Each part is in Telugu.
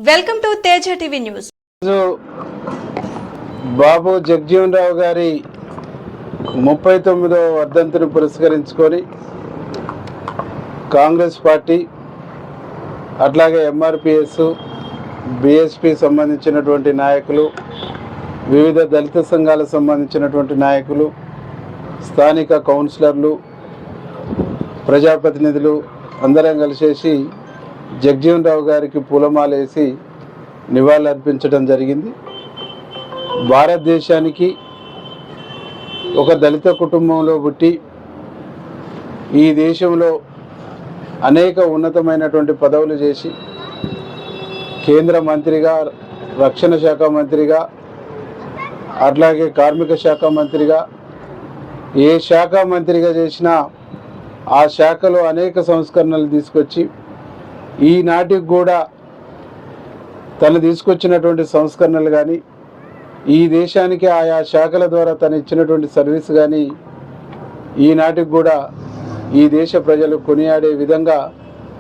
Welcome to Teja TV news. Babu Jagjivan Rao గారి 39వ వర్ధంతిని పురస్కరించుకొని కాంగ్రెస్ పార్టీ అట్లాగే ఎంఆర్పిఎస్ బిఎస్పి సంబంధించినటువంటి నాయకులు, వివిధ దళిత సంఘాలకు సంబంధించినటువంటి నాయకులు, స్థానిక కౌన్సిలర్లు, ప్రజాప్రతినిధులు అందరం కలిసేసి జగజీవన్ రావు గారికి పూలమాలేసి నివాళులర్పించడం జరిగింది. భారతదేశానికి ఒక దళిత కుటుంబంలో పుట్టి ఈ దేశంలో అనేక ఉన్నతమైనటువంటి పదవులు చేసి కేంద్ర మంత్రిగా, రక్షణ శాఖ మంత్రిగా, అట్లాగే కార్మిక శాఖ మంత్రిగా, ఏ శాఖ మంత్రిగా చేసినా ఆ శాఖలో అనేక సంస్కరణలు తీసుకొచ్చి ఈనాటికి కూడా తను తీసుకొచ్చినటువంటి సంస్కరణలు కానీ, ఈ దేశానికి ఆయా శాఖల ద్వారా తను ఇచ్చినటువంటి సర్వీస్ కానీ ఈనాటికి కూడా ఈ దేశ ప్రజలు కొనియాడే విధంగా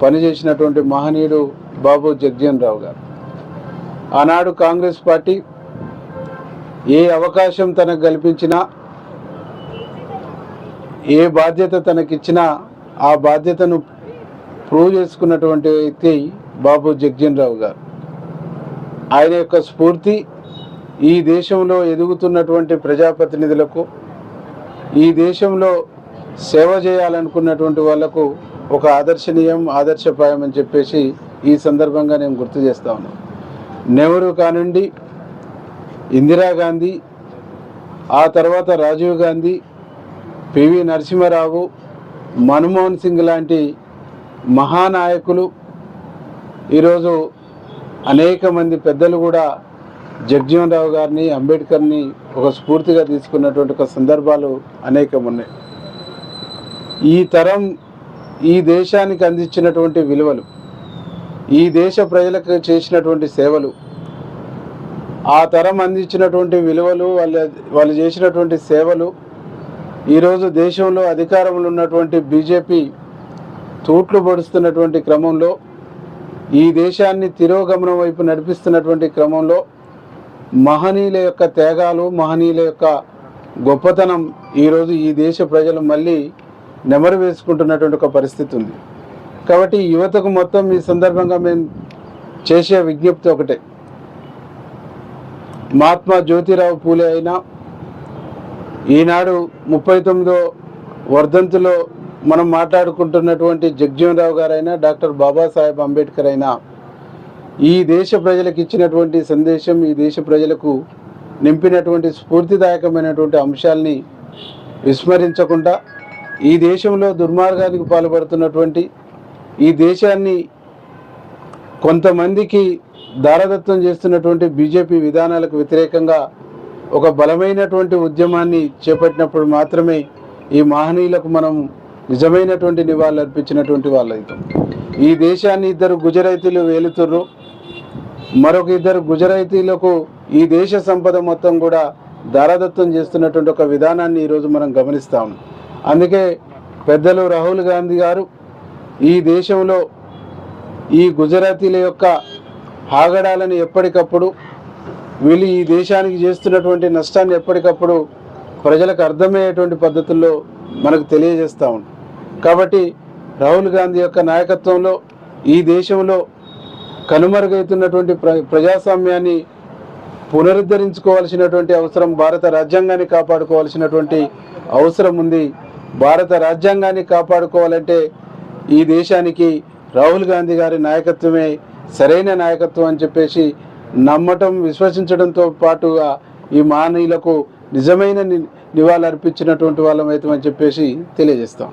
పనిచేసినటువంటి మహనీయుడు బాబు జగజీవన్ రావు గారు. ఆనాడు కాంగ్రెస్ పార్టీ ఏ అవకాశం తనకు కల్పించినా, ఏ బాధ్యత తనకిచ్చినా ఆ బాధ్యతను ప్రూవ్ చేసుకున్నటువంటి వ్యక్తి బాబు జగజీవన్ రావు గారు. ఆయన యొక్క స్ఫూర్తి ఈ దేశంలో ఎదుగుతున్నటువంటి ప్రజాప్రతినిధులకు, ఈ దేశంలో సేవ చేయాలనుకున్నటువంటి వాళ్లకు ఒక ఆదర్శప్రాయం అని చెప్పేసి ఈ సందర్భంగా నేను గుర్తు చేస్తా ఉన్నాను. నెహ్రూ కానివ్వండి, ఇందిరాగాంధీ, ఆ తర్వాత రాజీవ్ గాంధీ, పివి నరసింహారావు, మన్మోహన్ సింగ్ లాంటి మహానాయకులు, ఈరోజు అనేక మంది పెద్దలు కూడా జగజీవన్ రావు గారిని, అంబేద్కర్ని ఒక స్ఫూర్తిగా తీసుకున్నటువంటి ఒక సందర్భాలు అనేకం ఉన్నాయి. ఈ తరం ఈ దేశానికి అందించినటువంటి విలువలు, ఈ దేశ ప్రజలకు చేసినటువంటి సేవలు, ఆ తరం అందించినటువంటి విలువలు, వాళ్ళు చేసినటువంటి సేవలు ఈరోజు దేశంలో అధికారంలో ఉన్నటువంటి బీజేపీ తూట్లు పొడుస్తున్నటువంటి క్రమంలో, ఈ దేశాన్ని తిరోగమనం వైపు నడిపిస్తున్నటువంటి క్రమంలో మహనీయుల యొక్క త్యాగాలు, మహనీయుల యొక్క గొప్పతనం ఈరోజు ఈ దేశ ప్రజలు మళ్ళీ నెమరు వేసుకుంటున్నటువంటి ఒక పరిస్థితి ఉంది. కాబట్టి యువతకు మొత్తం ఈ సందర్భంగా మేము చేసే విజ్ఞప్తి ఒకటే, మహాత్మా జ్యోతిరావు పూలే అయినా, ఈనాడు 39వ వర్ధంతిలో మనం మాట్లాడుకుంటున్నటువంటి జగజీవన్ రావు గారైనా, డాక్టర్ బాబాసాహెబ్ అంబేద్కర్ అయినా ఈ దేశ ప్రజలకు ఇచ్చినటువంటి సందేశం, ఈ దేశ ప్రజలకు నింపినటువంటి స్ఫూర్తిదాయకమైనటువంటి అంశాలని విస్మరించకుండా, ఈ దేశంలో దుర్మార్గానికి పాల్పడుతున్నటువంటి ఈ దేశాన్ని కొంతమందికి దారదత్తం చేస్తున్నటువంటి బీజేపీ విధానాలకు వ్యతిరేకంగా ఒక బలమైనటువంటి ఉద్యమాన్ని చేపట్టినప్పుడు మాత్రమే ఈ మహనీయులకు మనం నిజమైనటువంటి నివాళులు అర్పించినటువంటి వాళ్ళు అవుతాం. ఈ దేశాన్ని ఇద్దరు గుజరాతీలు వేలుతుర్రు, మరొక ఇద్దరు గుజరాతీలకు ఈ దేశ సంపద మొత్తం కూడా దారదత్తం చేస్తున్నటువంటి ఒక విధానాన్ని ఈరోజు మనం గమనిస్తాం. అందుకే పెద్దలు రాహుల్ గాంధీ గారు ఈ దేశంలో ఈ గుజరాతీల యొక్క ఆగడాలను ఎప్పటికప్పుడు, వీళ్ళు ఈ దేశానికి చేస్తున్నటువంటి నష్టాన్ని ఎప్పటికప్పుడు ప్రజలకు అర్థమయ్యేటువంటి పద్ధతుల్లో మనకు తెలియజేస్తూ ఉంటాం. కాబట్టి రాహుల్ గాంధీ యొక్క నాయకత్వంలో ఈ దేశంలో కనుమరుగవుతున్నటువంటి ప్రజాస్వామ్యాన్ని పునరుద్ధరించుకోవాల్సినటువంటి అవసరం, భారత రాజ్యాంగాన్ని కాపాడుకోవాల్సినటువంటి అవసరం ఉంది. భారత రాజ్యాంగాన్ని కాపాడుకోవాలంటే ఈ దేశానికి రాహుల్ గాంధీ గారి నాయకత్వమే సరైన నాయకత్వం అని చెప్పేసి నమ్మటం, విశ్వసించడంతో పాటుగా ఈ మహనీయులకు నిజమైన నివాళులు అర్పించినటువంటి వాళ్ళమైతామని చెప్పేసి తెలియజేస్తాం.